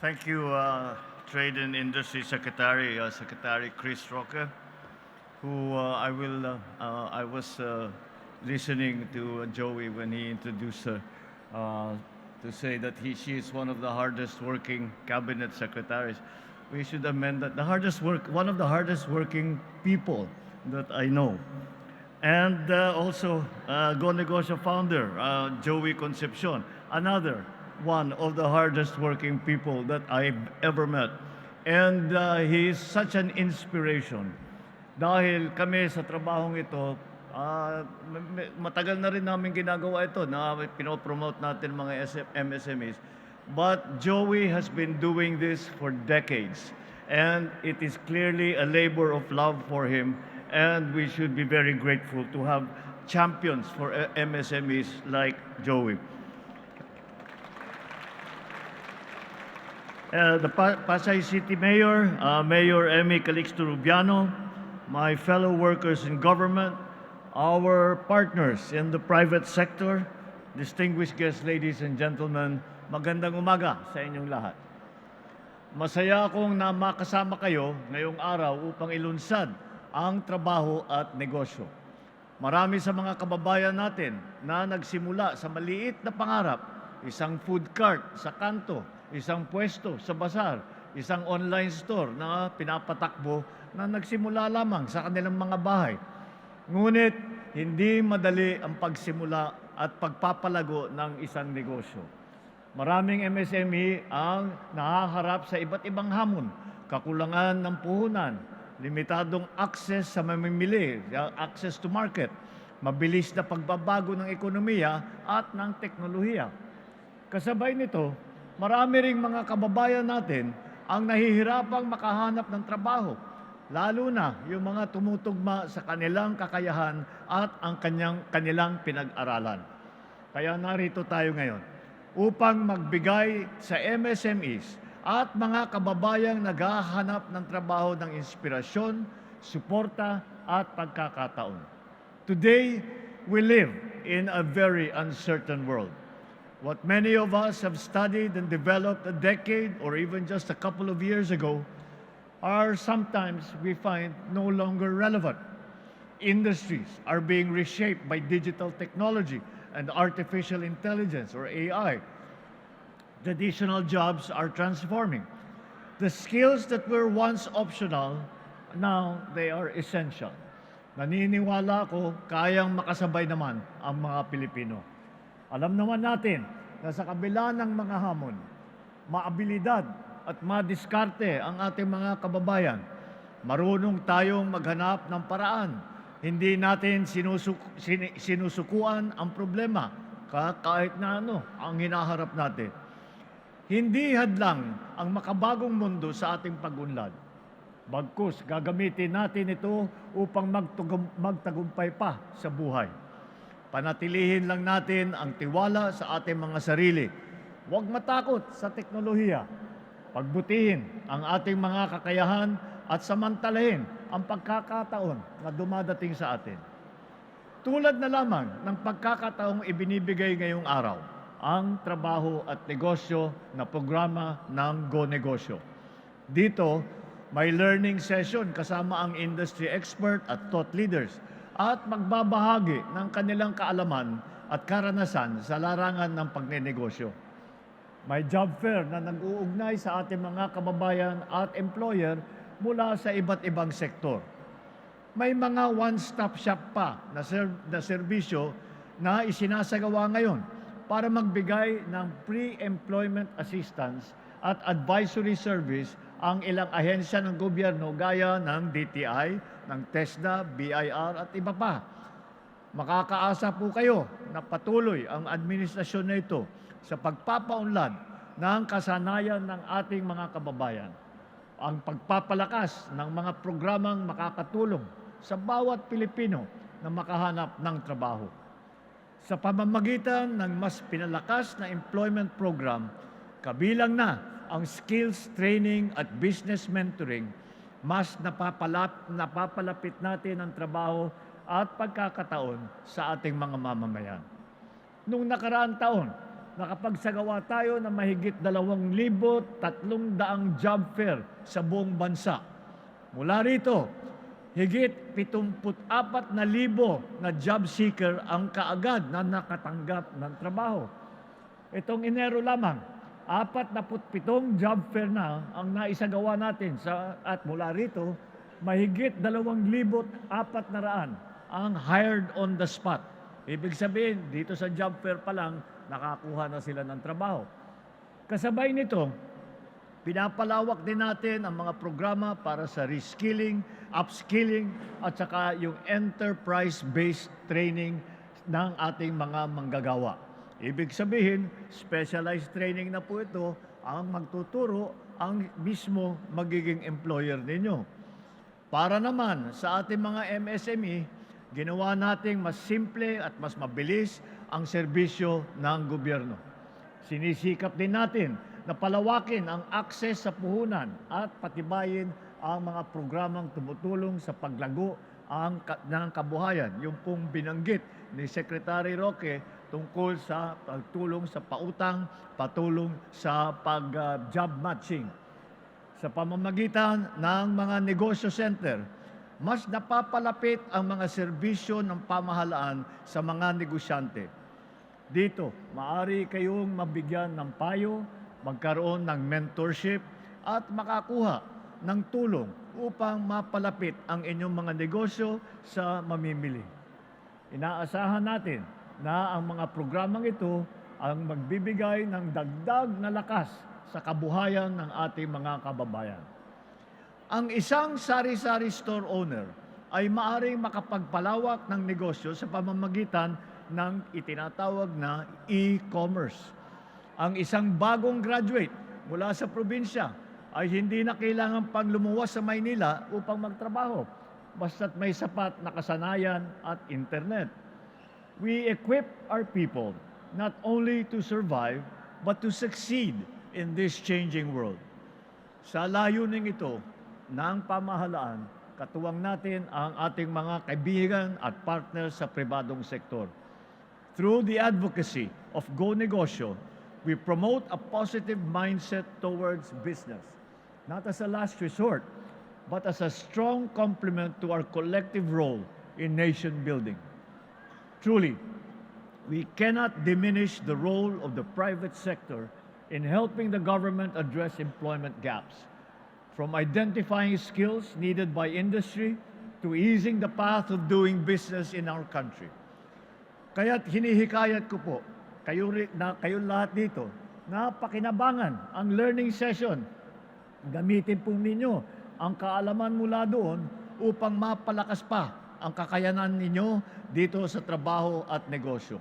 Thank you, Trade and Industry Secretary, Secretary Chris Roque, who I was listening to Joey when he introduced her to say that she is one of the hardest working cabinet secretaries. We should amend that one of the hardest working people that I know. And also, Go Negosyo founder, Joey Concepcion, another one of the hardest working people that I've ever met. And he is such an inspiration. Dahil kami sa trabahong ito, matagal na rin namin ginagawa ito na pinopromote natin mga MSMEs. But Joey has been doing this for decades. And it is clearly a labor of love for him. And we should be very grateful to have champions for MSMEs like Joey. The Pasay City Mayor, Mayor Emmy Calixto Rubiano, my fellow workers in government, our partners in the private sector, distinguished guests, ladies and gentlemen, magandang umaga sa inyong lahat. Masaya akong na makasama kayo ngayong araw upang ilunsad ang trabaho at negosyo. Marami sa mga kababayan natin na nagsimula sa maliit na pangarap, isang food cart sa kanto, isang pwesto sa basar, isang online store na pinapatakbo na nagsimula lamang sa kanilang mga bahay. Ngunit hindi madali ang pagsimula at pagpapalago ng isang negosyo. Maraming MSME ang nahaharap sa iba't ibang hamon, kakulangan ng puhunan, limitadong access sa mamimili, access to market, mabilis na pagbabago ng ekonomiya at ng teknolohiya. Kasabay nito, marami ring mga kababayan natin ang nahihirapang makahanap ng trabaho, lalo na yung mga tumutugma sa kanilang kakayahan at ang kanilang pinag-aralan. Kaya narito tayo ngayon upang magbigay sa MSMEs at mga kababayang naghahanap ng trabaho ng inspirasyon, suporta at pagkakataon. Today, we live in a very uncertain world. What many of us have studied and developed a decade or even just a couple of years ago are sometimes we find no longer relevant. Industries are being reshaped by digital technology and artificial intelligence or AI. Traditional jobs are transforming. The skills that were once optional, now they are essential. Naniniwala ako kayang makasabay naman ang mga Pilipino. Alam naman natin na sa kabila ng mga hamon, maabilidad at madiskarte ang ating mga kababayan. Marunong tayong maghanap ng paraan. Hindi natin sinusukuan ang problema kahit na ano ang hinaharap natin. Hindi hadlang ang makabagong mundo sa ating pag-unlad. Bagkus, gagamitin natin ito upang magtagumpay pa sa buhay. Panatilihin lang natin ang tiwala sa ating mga sarili. Huwag matakot sa teknolohiya. Pagbutihin ang ating mga kakayahan at samantalahin ang pagkakataon na dumadating sa atin. Tulad na lamang ng pagkakataong ibinibigay ngayong araw, ang trabaho at negosyo na programa ng Go Negosyo. Dito, may learning session kasama ang industry expert at thought leaders at magbabahagi ng kanilang kaalaman at karanasan sa larangan ng pagnenegosyo. May job fair na nag-uugnay sa ating mga kababayan at employer mula sa iba't ibang sektor. May mga one-stop shop pa na serbisyo na isinasagawa ngayon para magbigay ng pre-employment assistance at advisory service ang ilang ahensya ng gobyerno gaya ng DTI, ng TESDA, BIR at iba pa. Makakaasa po kayo na patuloy ang administrasyon na ito sa pagpapaunlad ng kasanayan ng ating mga kababayan. Ang pagpapalakas ng mga programang makakatulong sa bawat Pilipino na makahanap ng trabaho. Sa pamamagitan ng mas pinalakas na employment program, kabilang na ang skills training at business mentoring, mas napapalapit natin ang trabaho at pagkakataon sa ating mga mamamayan. Nung nakaraang taon, nakapagsagawa tayo ng mahigit 2,300 job fair sa buong bansa. Mula rito, higit 74,000 na job seeker ang kaagad na nakatanggap ng trabaho. Itong Enero lamang, 47 job fair na ang naisagawa natin at mula rito, mahigit 2,400 ang hired on the spot. Ibig sabihin, dito sa job fair pa lang, nakakuha na sila ng trabaho. Kasabay nito, pinapalawak din natin ang mga programa para sa reskilling, upskilling, at saka yung enterprise-based training ng ating mga manggagawa. Ibig sabihin, specialized training na po ito ang magtuturo ang mismo magiging employer ninyo. Para naman sa ating mga MSME, ginawa nating mas simple at mas mabilis ang serbisyo ng gobyerno. Sinisikap din natin na palawakin ang access sa puhunan at patibayin ang mga programang tumutulong sa paglago ng kabuhayan. Yung pong binanggit ni Secretary Roque tungkol sa pagtulong sa pautang, patulong sa pag-job matching. Sa pamamagitan ng mga negosyo center, mas napapalapit ang mga serbisyo ng pamahalaan sa mga negosyante. Dito, maaari kayong mabigyan ng payo, magkaroon ng mentorship at makakuha ng tulong upang mapalapit ang inyong mga negosyo sa mamimili. Inaasahan natin na ang mga programang ito ang magbibigay ng dagdag na lakas sa kabuhayan ng ating mga kababayan. Ang isang sari-sari store owner ay maaaring makapagpalawak ng negosyo sa pamamagitan ng itinatawag na e-commerce. Ang isang bagong graduate mula sa probinsya ay hindi na kailangan pang lumuwas sa Maynila upang magtrabaho, basta't may sapat na kasanayan at internet. We equip our people not only to survive, but to succeed in this changing world. Sa layuning ito ng pamahalaan, katuwang natin ang ating mga kaibigan at partners sa pribadong sektor. Through the advocacy of Go Negosyo, we promote a positive mindset towards business, not as a last resort, but as a strong complement to our collective role in nation building. Truly, we cannot diminish the role of the private sector in helping the government address employment gaps, from identifying skills needed by industry to easing the path of doing business in our country. Kaya't hinihikayat ko po, kayong lahat dito, na pakinabangan ang learning session. Gamitin po ninyo ang kaalaman mula doon upang mapalakas pa ang kakayanan ninyo dito sa trabaho at negosyo.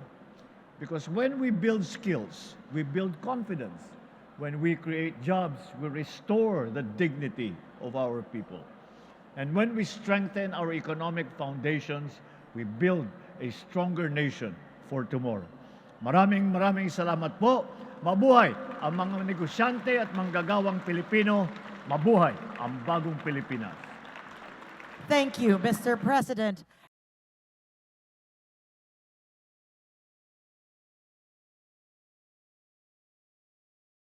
Because when we build skills, we build confidence. When we create jobs, we restore the dignity of our people. And when we strengthen our economic foundations, we build a stronger nation for tomorrow. Maraming salamat po. Mabuhay ang mga negosyante at manggagawang Pilipino. Mabuhay ang bagong Pilipinas. Thank you, Mr. President.